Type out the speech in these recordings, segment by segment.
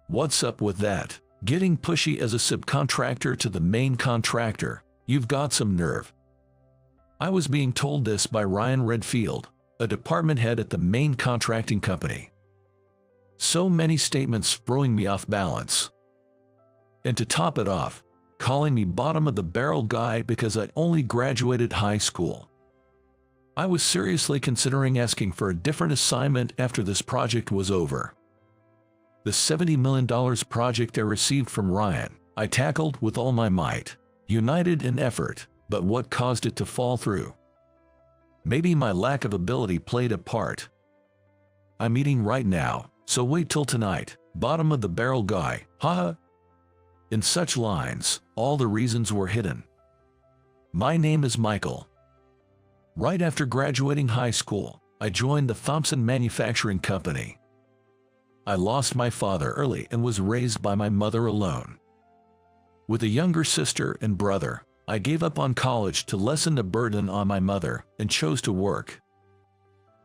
What's up with that? Getting pushy as a subcontractor to the main contractor. You've got some nerve. I was being told this by Ryan Redfield, a department head at the main contracting company. So many statements throwing me off balance. And to top it off, calling me bottom of the barrel guy because I only graduated high school. I was seriously considering asking for a different assignment after this project was over. The $70 million project I received from Ryan, I tackled with all my might, united in effort, but what caused it to fall through? Maybe my lack of ability played a part. I'm eating right now, so wait till tonight, bottom of the barrel guy, haha. In such lines, all the reasons were hidden. My name is Michael. Right after graduating high school, I joined the Thompson Manufacturing Company. I lost my father early and was raised by my mother alone. With a younger sister and brother, I gave up on college to lessen the burden on my mother and chose to work.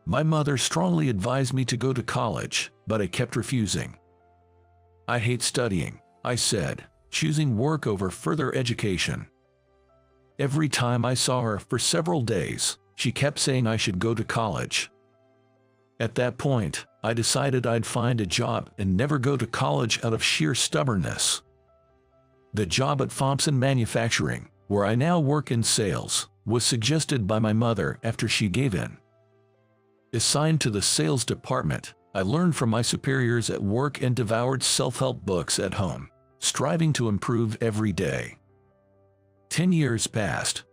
My mother strongly advised me to go to college, but I kept refusing. I hate studying, I said, choosing work over further education. Every time I saw her for several days, she kept saying I should go to college. At that point, I decided I'd find a job and never go to college out of sheer stubbornness. The job at Thompson Manufacturing, where I now work in sales, was suggested by my mother after she gave in. Assigned to the sales department, I learned from my superiors at work and devoured self-help books at home, striving to improve every day. 10 years passed.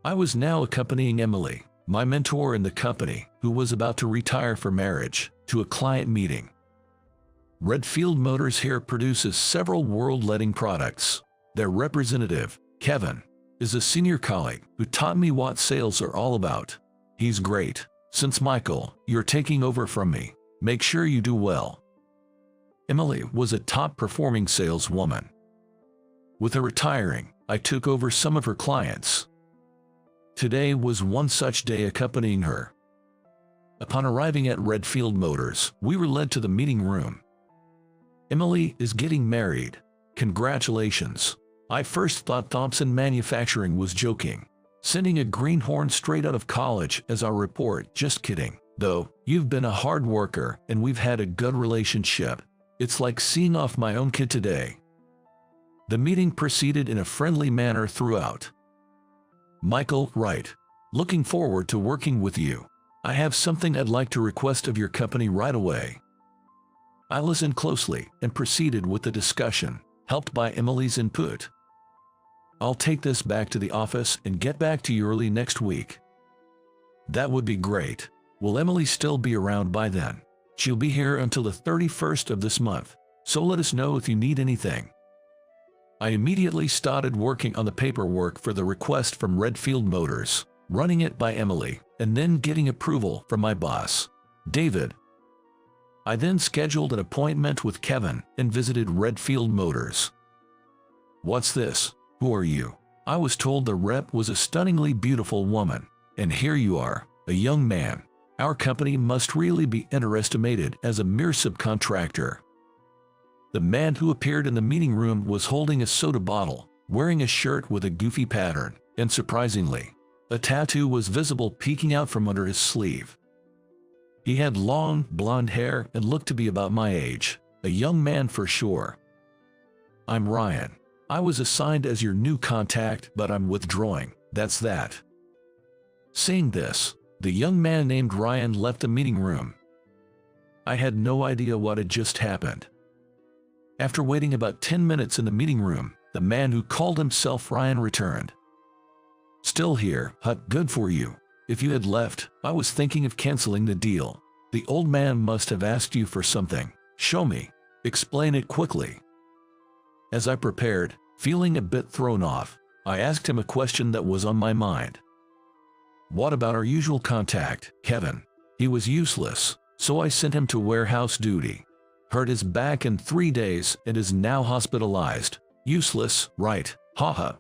I was now accompanying Emily, my mentor in the company, who was about to retire for marriage, to a client meeting. Redfield Motors here produces several world-leading products. Their representative, Kevin, is a senior colleague who taught me what sales are all about. He's great. Since Michael, you're taking over from me, make sure you do well. Emily was a top-performing saleswoman. With her retiring, I took over some of her clients. Today was one such day accompanying her. Upon arriving at Redfield Motors, we were led to the meeting room. Emily is getting married. Congratulations. I first thought Thompson Manufacturing was joking, sending a greenhorn straight out of college as our report. Just kidding. Though, you've been a hard worker and we've had a good relationship. It's like seeing off my own kid today. The meeting proceeded in a friendly manner throughout. Michael, right. Looking forward to working with you. I have something I'd like to request of your company right away. I listened closely and proceeded with the discussion, helped by Emily's input. I'll take this back to the office and get back to you early next week. That would be great. Will Emily still be around by then? She'll be here until the 31st of this month, so let us know if you need anything. I immediately started working on the paperwork for the request from Redfield Motors, running it by Emily, and then getting approval from my boss, David. I then scheduled an appointment with Kevin and visited Redfield Motors. What's this? Who are you? I was told the rep was a stunningly beautiful woman, and here you are, a young man. Our company must really be underestimated as a mere subcontractor. The man who appeared in the meeting room was holding a soda bottle, wearing a shirt with a goofy pattern, and surprisingly, a tattoo was visible peeking out from under his sleeve. He had long, blonde hair and looked to be about my age, a young man for sure. I'm Ryan. I was assigned as your new contact, but I'm withdrawing. That's that. Saying this, the young man named Ryan left the meeting room. I had no idea what had just happened. After waiting about 10 minutes in the meeting room, the man who called himself Ryan returned. Still here, Hut, good for you. If you had left, I was thinking of canceling the deal. The old man must have asked you for something. Show me. Explain it quickly. As I prepared, feeling a bit thrown off, I asked him a question that was on my mind. What about our usual contact, Kevin? He was useless, so I sent him to warehouse duty. Hurt his back in 3 days and is now hospitalized. Useless, right? Haha.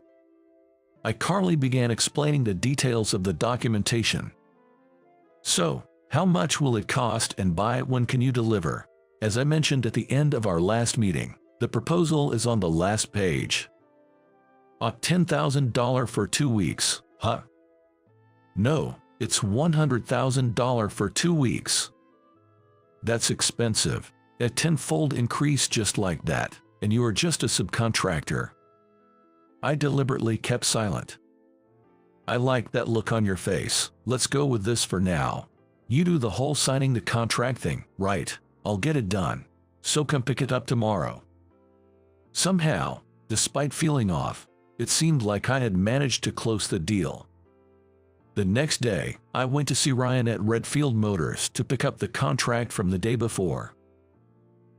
I calmly began explaining the details of the documentation. So, how much will it cost and by when can you deliver? As I mentioned at the end of our last meeting, the proposal is on the last page. $10,000 for 2 weeks, huh? No, it's $100,000 for 2 weeks. That's expensive. A tenfold increase just like that, and you are just a subcontractor. I deliberately kept silent. I like that look on your face. Let's go with this for now. You do the whole signing the contract thing, right? I'll get it done. So come pick it up tomorrow. Somehow, despite feeling off, it seemed like I had managed to close the deal. The next day, I went to see Ryan at Redfield Motors to pick up the contract from the day before.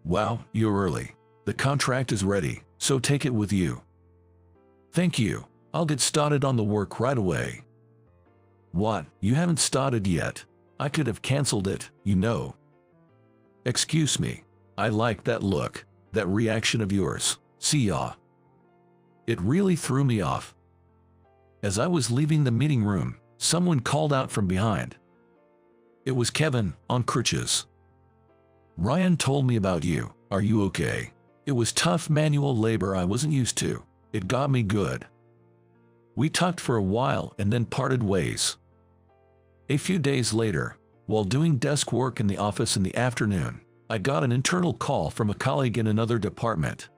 Wow, you're early. The contract is ready, so take it with you. Thank you. I'll get started on the work right away. What? You haven't started yet? I could have canceled it, you know. Excuse me. I like that look, that reaction of yours. See ya. It really threw me off. As I was leaving the meeting room, someone called out from behind. It was Kevin, on crutches. Ryan told me about you. Are you okay? It was tough manual labor I wasn't used to. It got me good. We talked for a while and then parted ways. A few days later, while doing desk work in the office in the afternoon, I got an internal call from a colleague in another department.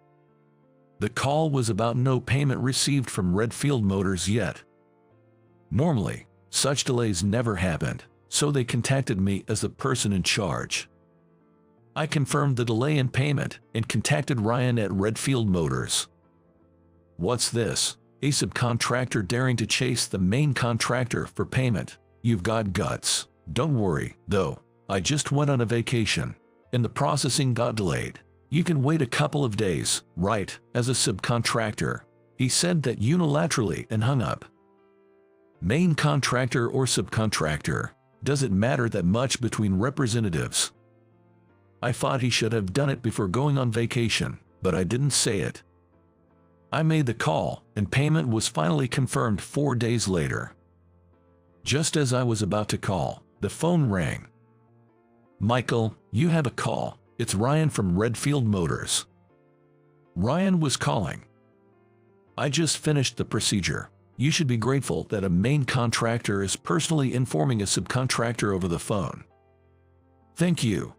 The call was about no payment received from Redfield Motors yet. Normally, such delays never happened, so they contacted me as the person in charge. I confirmed the delay in payment and contacted Ryan at Redfield Motors. What's this? A subcontractor daring to chase the main contractor for payment? You've got guts. Don't worry, though. I just went on a vacation, and the processing got delayed. You can wait a couple of days, right, as a subcontractor. He said that unilaterally and hung up. Main contractor or subcontractor, does it matter that much between representatives? I thought he should have done it before going on vacation, but I didn't say it. I made the call, and payment was finally confirmed 4 days later. Just as I was about to call, the phone rang. Michael, you have a call. It's Ryan from Redfield Motors. Ryan was calling. I just finished the procedure. You should be grateful that a main contractor is personally informing a subcontractor over the phone. Thank you.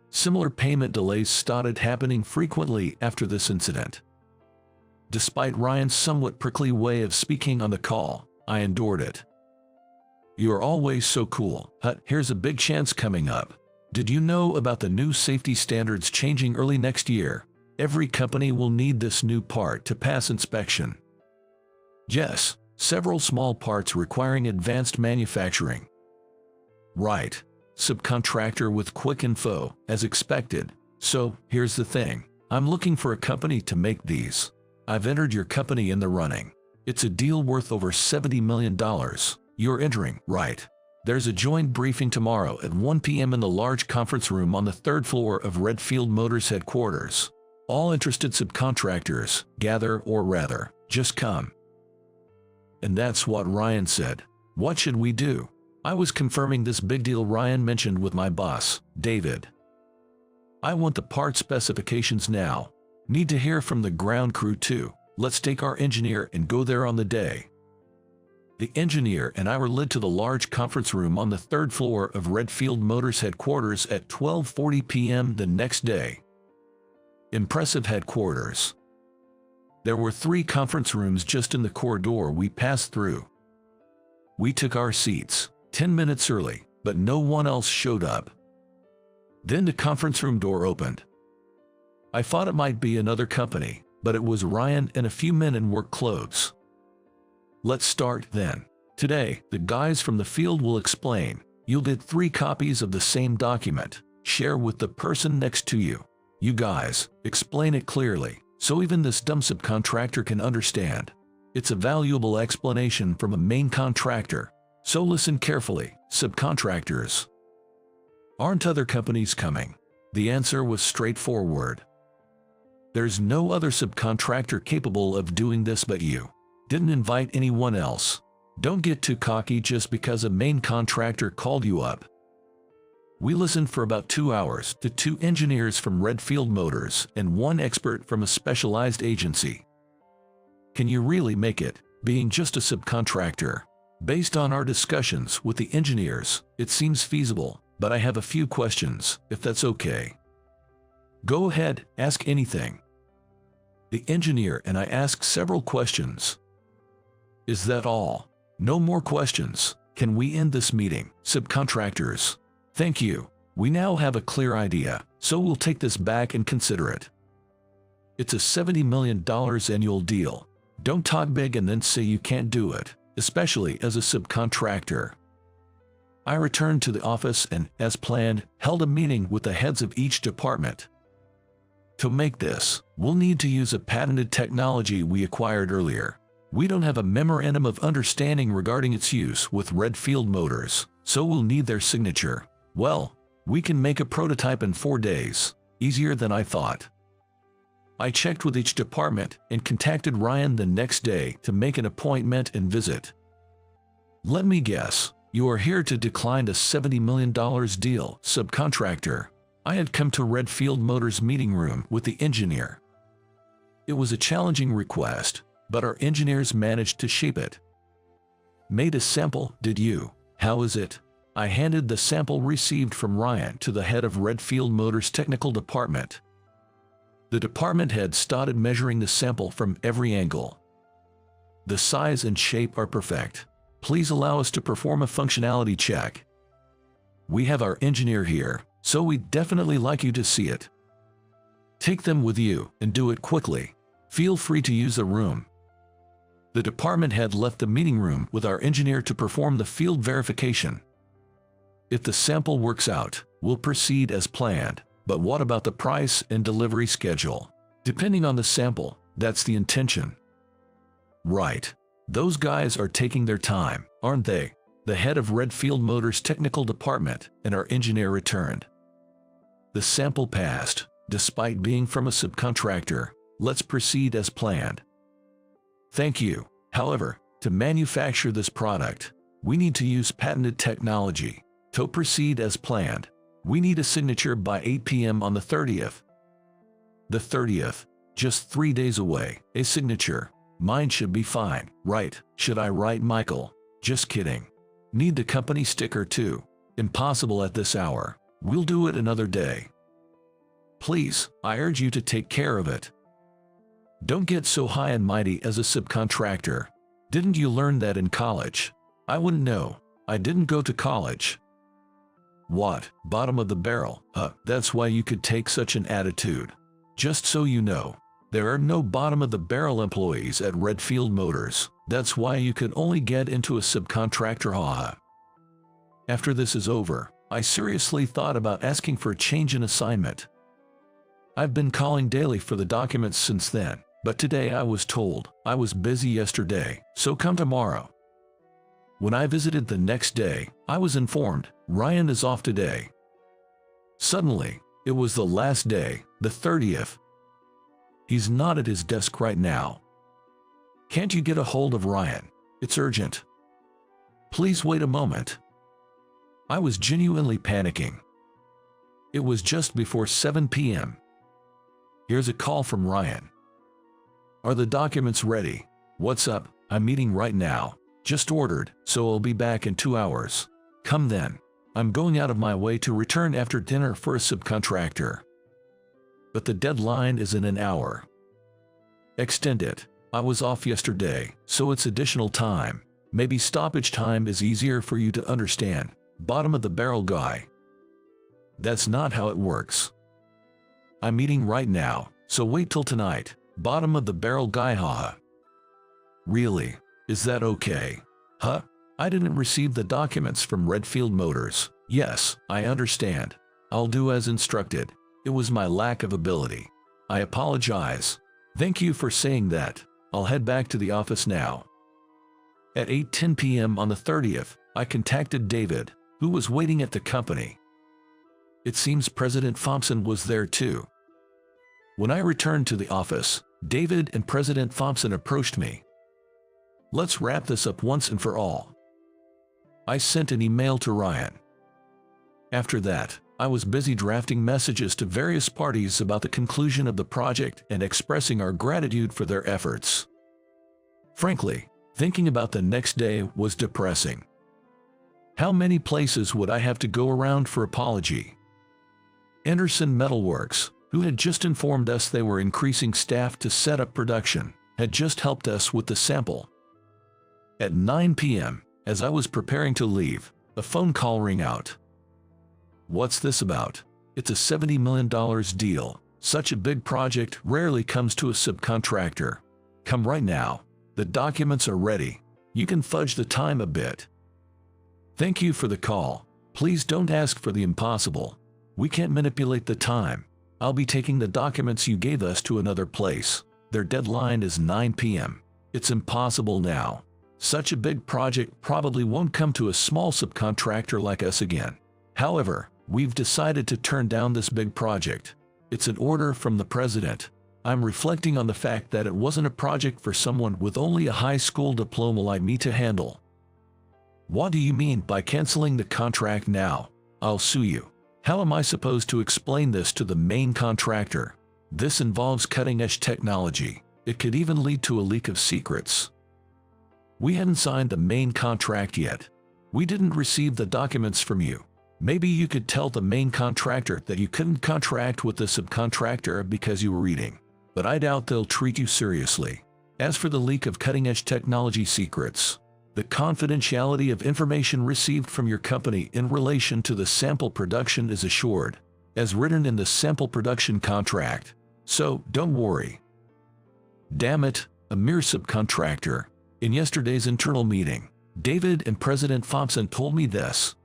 Similar payment delays started happening frequently after this incident. Despite Ryan's somewhat prickly way of speaking on the call, I endured it. You're always so cool. Here's a big chance coming up. Did you know about the new safety standards changing early next year? Every company will need this new part to pass inspection. Yes, several small parts requiring advanced manufacturing. Right. Subcontractor with quick info, as expected. So, here's the thing. I'm looking for a company to make these. I've entered your company in the running. It's a deal worth over $70 million. You're entering, right? There's a joint briefing tomorrow at 1 p.m. in the large conference room on the 3rd floor of Redfield Motors headquarters. All interested subcontractors, gather, or rather, just come. And that's what Ryan said. What should we do? I was confirming this big deal Ryan mentioned with my boss, David. I want the part specifications now. Need to hear from the ground crew too. Let's take our engineer and go there on the day. The engineer and I were led to the large conference room on the 3rd floor of Redfield Motors headquarters at 12:40 p.m. the next day. Impressive headquarters. There were 3 conference rooms just in the corridor we passed through. We took our seats, 10 minutes early, but no one else showed up. Then the conference room door opened. I thought it might be another company, but it was Ryan and a few men in work clothes. Let's start then. Today, the guys from the field will explain. You'll get 3 copies of the same document. Share with the person next to you. You guys, explain it clearly, so even this dumb subcontractor can understand. It's a valuable explanation from a main contractor. So listen carefully, subcontractors. Aren't other companies coming? The answer was straightforward. There's no other subcontractor capable of doing this but you. Didn't invite anyone else. Don't get too cocky just because a main contractor called you up. We listened for about 2 hours to 2 engineers from Redfield Motors and 1 expert from a specialized agency. Can you really make it, being just a subcontractor? Based on our discussions with the engineers, it seems feasible, but I have a few questions, if that's okay. Go ahead, ask anything. The engineer and I asked several questions. Is that all? No more questions. Can we end this meeting, subcontractors? Thank you. We now have a clear idea, so we'll take this back and consider it. It's a $70 million annual deal. Don't talk big and then say you can't do it, especially as a subcontractor. I returned to the office and, as planned, held a meeting with the heads of each department. To make this, we'll need to use a patented technology we acquired earlier. We don't have a memorandum of understanding regarding its use with Redfield Motors, so we'll need their signature. Well, we can make a prototype in 4 days. Easier than I thought. I checked with each department and contacted Ryan the next day to make an appointment and visit. Let me guess, you are here to decline a $70 million deal, subcontractor. I had come to Redfield Motors meeting room with the engineer. It was a challenging request, but our engineers managed to shape it. Made a sample, did you? How is it? I handed the sample received from Ryan to the head of Redfield Motors technical department. The department head started measuring the sample from every angle. The size and shape are perfect. Please allow us to perform a functionality check. We have our engineer here, so we'd definitely like you to see it. Take them with you and do it quickly. Feel free to use the room. The department head left the meeting room with our engineer to perform the field verification. If the sample works out, we'll proceed as planned. But what about the price and delivery schedule? Depending on the sample, that's the intention. Right. Those guys are taking their time, aren't they? The head of Redfield Motors technical department and our engineer returned. The sample passed, despite being from a subcontractor. Let's proceed as planned. Thank you. However, to manufacture this product, we need to use patented technology. To proceed as planned, we need a signature by 8 p.m. on the 30th. The 30th, just 3 days away. A signature. Mine should be fine, right? Should I write Michael? Just kidding. Need the company sticker too. Impossible at this hour. We'll do it another day. Please, I urge you to take care of it. Don't get so high and mighty as a subcontractor. Didn't you learn that in college? I wouldn't know. I didn't go to college. What? Bottom of the barrel? That's why you could take such an attitude. Just so you know, there are no bottom of the barrel employees at Redfield Motors. That's why you could only get into a subcontractor. Haha. After this is over, I seriously thought about asking for a change in assignment. I've been calling daily for the documents since then, but today I was told I was busy yesterday, so come tomorrow. When I visited the next day, I was informed Ryan is off today. Suddenly, it was the last day, the 30th. He's not at his desk right now. Can't you get a hold of Ryan? It's urgent. Please wait a moment. I was genuinely panicking. It was just before 7 p.m. Here's a call from Ryan. Are the documents ready? What's up? I'm meeting right now. Just ordered, so I'll be back in 2 hours. Come then. I'm going out of my way to return after dinner for a subcontractor. But the deadline is in an hour. Extend it. I was off yesterday, so it's additional time. Maybe stoppage time is easier for you to understand. Bottom of the barrel guy. That's not how it works. I'm meeting right now, so wait till tonight. Bottom of the barrel guy. Haha. Really? Is that okay? Huh? I didn't receive the documents from Redfield Motors. Yes, I understand. I'll do as instructed. It was my lack of ability. I apologize. Thank you for saying that. I'll head back to the office now. At 8:10 p.m. on the 30th, I contacted David, who was waiting at the company. It seems President Thompson was there too. When I returned to the office, David and President Thompson approached me. Let's wrap this up once and for all. I sent an email to Ryan. After that, I was busy drafting messages to various parties about the conclusion of the project and expressing our gratitude for their efforts. Frankly, thinking about the next day was depressing. How many places would I have to go around for apology? Anderson Metalworks, who had just informed us they were increasing staff to set up production, had just helped us with the sample. At 9 p.m., as I was preparing to leave, a phone call rang out. What's this about? It's a $70 million deal. Such a big project rarely comes to a subcontractor. Come right now. The documents are ready. You can fudge the time a bit. Thank you for the call. Please don't ask for the impossible. We can't manipulate the time. I'll be taking the documents you gave us to another place. Their deadline is 9 p.m. It's impossible now. Such a big project probably won't come to a small subcontractor like us again. However, we've decided to turn down this big project. It's an order from the president. I'm reflecting on the fact that it wasn't a project for someone with only a high school diploma like me to handle. What do you mean by canceling the contract now? I'll sue you. How am I supposed to explain this to the main contractor? This involves cutting-edge technology. It could even lead to a leak of secrets. We hadn't signed the main contract yet. We didn't receive the documents from you. Maybe you could tell the main contractor that you couldn't contract with the subcontractor because you were reading. But I doubt they'll treat you seriously. As for the leak of cutting-edge technology secrets, the confidentiality of information received from your company in relation to the sample production is assured, as written in the sample production contract. So, don't worry. Damn it, a mere subcontractor. In yesterday's internal meeting, David and President Thompson told me this.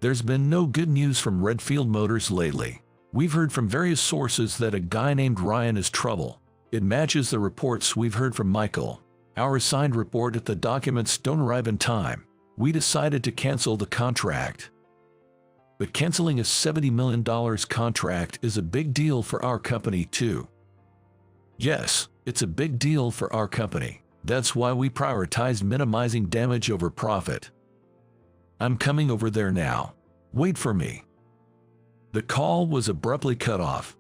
There's been no good news from Redfield Motors lately. We've heard from various sources that a guy named Ryan is trouble. It matches the reports we've heard from Michael. Our assigned report if the documents don't arrive in time. We decided to cancel the contract. But canceling a $70 million contract is a big deal for our company too. Yes, it's a big deal for our company. That's why we prioritized minimizing damage over profit. I'm coming over there now. Wait for me. The call was abruptly cut off.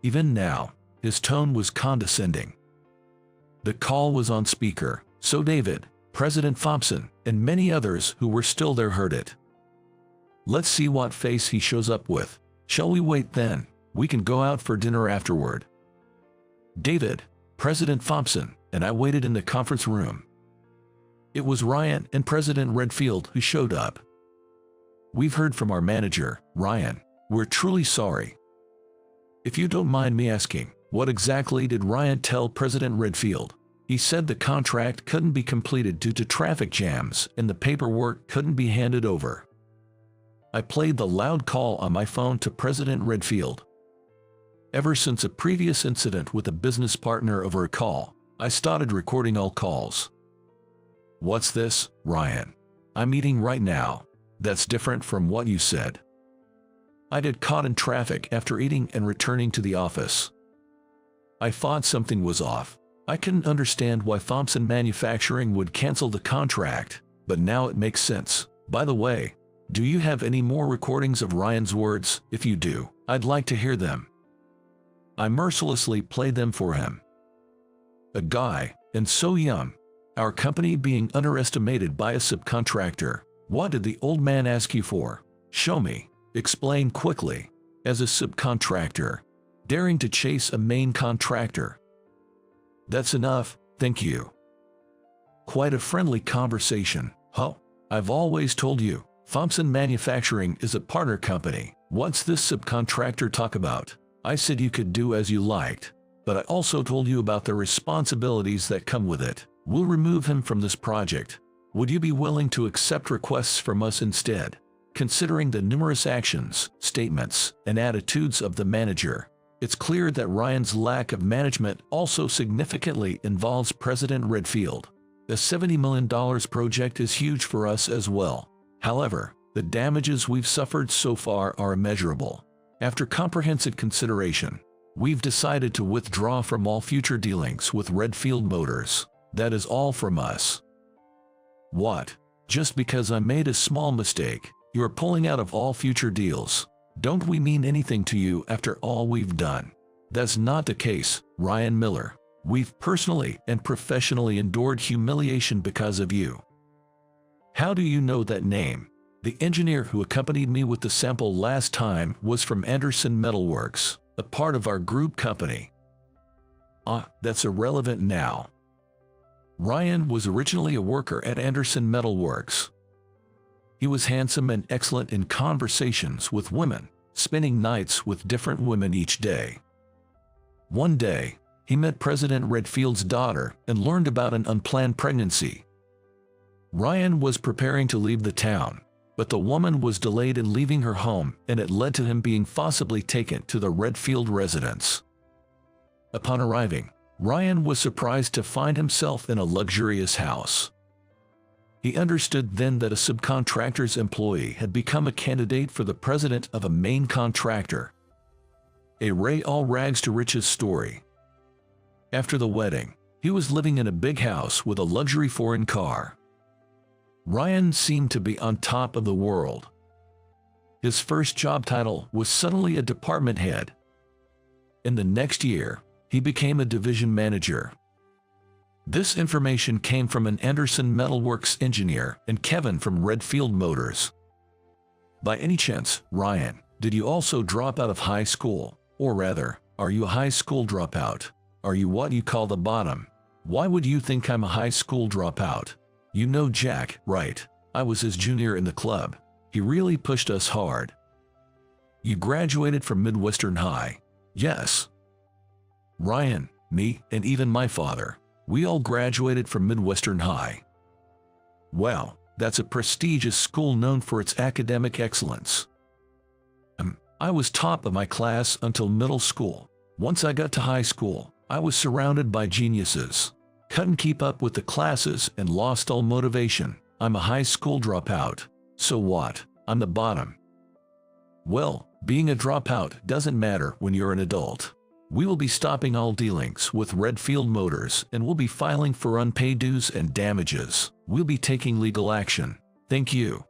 Even now, his tone was condescending. The call was on speaker, so David, President Thompson, and many others who were still there heard it. Let's see what face he shows up with. Shall we wait then? We can go out for dinner afterward. David, President Thompson, and I waited in the conference room. It was Ryan and President Redfield who showed up. We've heard from our manager, Ryan. We're truly sorry. If you don't mind me asking, what exactly did Ryan tell President Redfield? He said the contract couldn't be completed due to traffic jams and the paperwork couldn't be handed over. I played the loud call on my phone to President Redfield. Ever since a previous incident with a business partner over a call, I started recording all calls. What's this, Ryan? I'm eating right now. That's different from what you said. I got caught in traffic after eating and returning to the office. I thought something was off. I couldn't understand why Thompson Manufacturing would cancel the contract, but now it makes sense. By the way, do you have any more recordings of Ryan's words? If you do, I'd like to hear them. I mercilessly played them for him. A guy, and so young. Our company being underestimated by a subcontractor. What did the old man ask you for? Show me. Explain quickly. As a subcontractor, daring to chase a main contractor. That's enough, thank you. Quite a friendly conversation, huh? I've always told you, Thompson Manufacturing is a partner company. What's this subcontractor talk about? I said you could do as you liked, but I also told you about the responsibilities that come with it. We'll remove him from this project. Would you be willing to accept requests from us instead? Considering the numerous actions, statements, and attitudes of the manager, it's clear that Ryan's lack of management also significantly involves President Redfield. The $70 million project is huge for us as well. However, the damages we've suffered so far are immeasurable. After comprehensive consideration, we've decided to withdraw from all future dealings with Redfield Motors. That is all from us. What? Just because I made a small mistake, You are pulling out of all future deals. Don't we mean anything to you after all we've done? That's not the case, Ryan Miller. We've personally and professionally endured humiliation because of you. How do you know that name? The engineer who accompanied me with the sample last time was from Anderson Metalworks, a part of our group company. That's irrelevant now. Ryan was originally a worker at Anderson Metalworks. He was handsome and excellent in conversations with women, spending nights with different women each day. One day, he met President Redfield's daughter and learned about an unplanned pregnancy. Ryan was preparing to leave the town, but the woman was delayed in leaving her home, and it led to him being forcibly taken to the Redfield residence. Upon arriving, Ryan was surprised to find himself in a luxurious house. He understood then that a subcontractor's employee had become a candidate for the president of a main contractor. A Ray all rags to riches story. After the wedding, he was living in a big house with a luxury foreign car. Ryan seemed to be on top of the world. His first job title was suddenly a department head. In the next year, he became a division manager. This information came from an Anderson Metalworks engineer and Kevin from Redfield Motors. By any chance, Ryan, did you also drop out of high school? Or rather, are you a high school dropout? Are you what you call the bottom? Why would you think I'm a high school dropout? You know Jack, right? I was his junior in the club. He really pushed us hard. You graduated from Midwestern High. Yes. Ryan, me, and even my father. We all graduated from Midwestern High. Well, that's a prestigious school known for its academic excellence. I was top of my class until middle school. Once I got to high school, I was surrounded by geniuses. Couldn't keep up with the classes and lost all motivation. I'm a high school dropout. So what? I'm the bottom. Well, being a dropout doesn't matter when you're an adult. We will be stopping all dealings with Redfield Motors and we'll be filing for unpaid dues and damages. We'll be taking legal action. Thank you.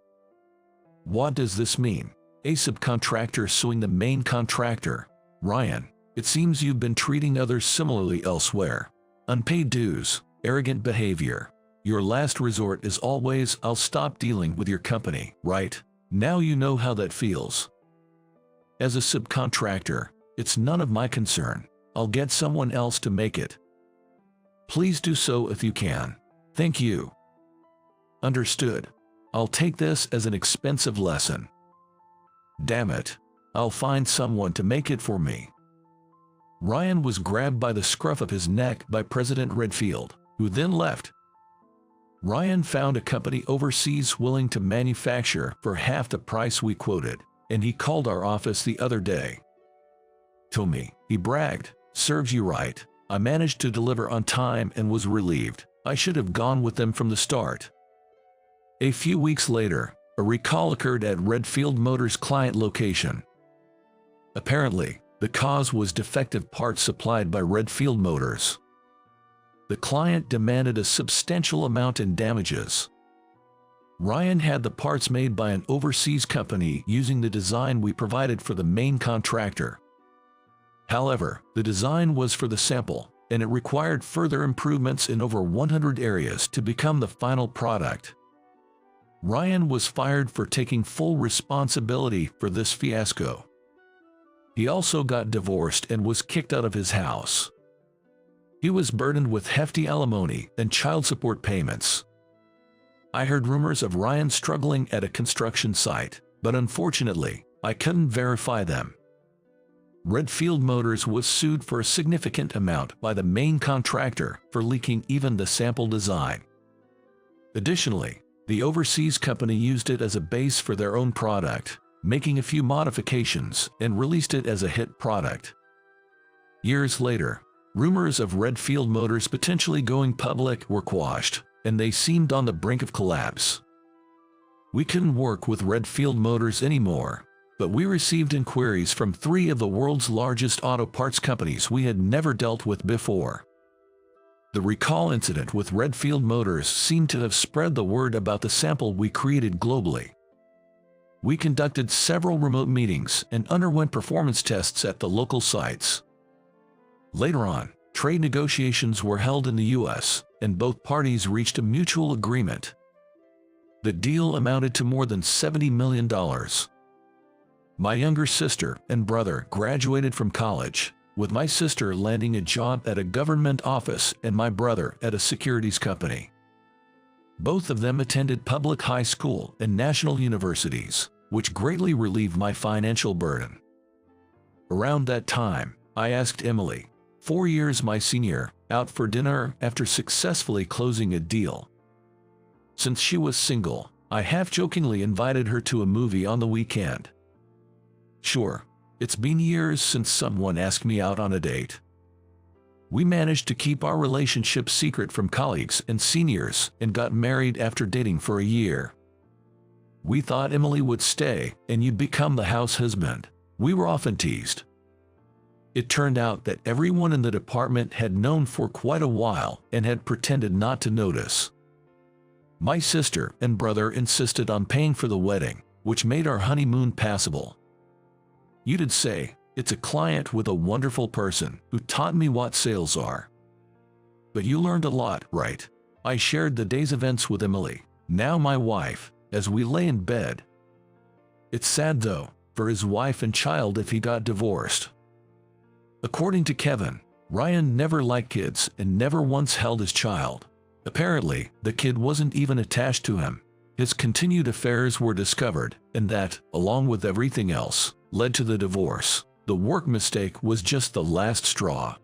What does this mean? A subcontractor suing the main contractor. Ryan, it seems you've been treating others similarly elsewhere. Unpaid dues, arrogant behavior. Your last resort is always, I'll stop dealing with your company, right? Now you know how that feels. As a subcontractor, it's none of my concern. I'll get someone else to make it. Please do so if you can. Thank you. Understood. I'll take this as an expensive lesson. Damn it. I'll find someone to make it for me. Ryan was grabbed by the scruff of his neck by President Redfield, who then left. Ryan found a company overseas willing to manufacture for half the price we quoted, and he called our office the other day. To me, he bragged, serves you right. I managed to deliver on time and was relieved. I should have gone with them from the start. A few weeks later, a recall occurred at Redfield Motors' client location. Apparently, the cause was defective parts supplied by Redfield Motors. The client demanded a substantial amount in damages. Ryan had the parts made by an overseas company using the design we provided for the main contractor. However, the design was for the sample, and it required further improvements in over 100 areas to become the final product. Ryan was fired for taking full responsibility for this fiasco. He also got divorced and was kicked out of his house. He was burdened with hefty alimony and child support payments. I heard rumors of Ryan struggling at a construction site, but unfortunately, I couldn't verify them. Redfield Motors was sued for a significant amount by the main contractor for leaking even the sample design. Additionally, the overseas company used it as a base for their own product, making a few modifications and released it as a hit product. Years later, rumors of Redfield Motors potentially going public were quashed, and they seemed on the brink of collapse. We couldn't work with Redfield Motors anymore, but we received inquiries from 3 of the world's largest auto parts companies we had never dealt with before. The recall incident with Redfield Motors seemed to have spread the word about the sample we created globally. We conducted several remote meetings and underwent performance tests at the local sites. Later on, trade negotiations were held in the U.S., and both parties reached a mutual agreement. The deal amounted to more than $70 million. My younger sister and brother graduated from college, with my sister landing a job at a government office and my brother at a securities company. Both of them attended public high school and national universities, which greatly relieved my financial burden. Around that time, I asked Emily, 4 years my senior, out for dinner after successfully closing a deal. Since she was single, I half-jokingly invited her to a movie on the weekend. Sure, it's been years since someone asked me out on a date. We managed to keep our relationship secret from colleagues and seniors and got married after dating for a year. We thought Emily would stay and you'd become the house husband. We were often teased. It turned out that everyone in the department had known for quite a while and had pretended not to notice. My sister and brother insisted on paying for the wedding, which made our honeymoon passable. You'd say, it's a client with a wonderful person who taught me what sales are. But you learned a lot, right? I shared the day's events with Emily, now my wife, as we lay in bed. It's sad though, for his wife and child if he got divorced. According to Kevin, Ryan never liked kids and never once held his child. Apparently, the kid wasn't even attached to him. His continued affairs were discovered, and that, along with everything else, led to the divorce. The work mistake was just the last straw.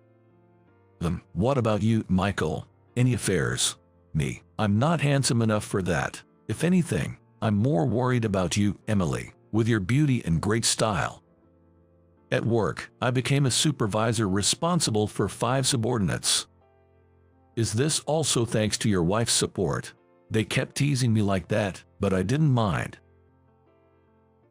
What about you, Michael? Any affairs? Me, I'm not handsome enough for that. If anything, I'm more worried about you, Emily, with your beauty and great style. At work, I became a supervisor responsible for 5 subordinates. Is this also thanks to your wife's support? They kept teasing me like that, but I didn't mind.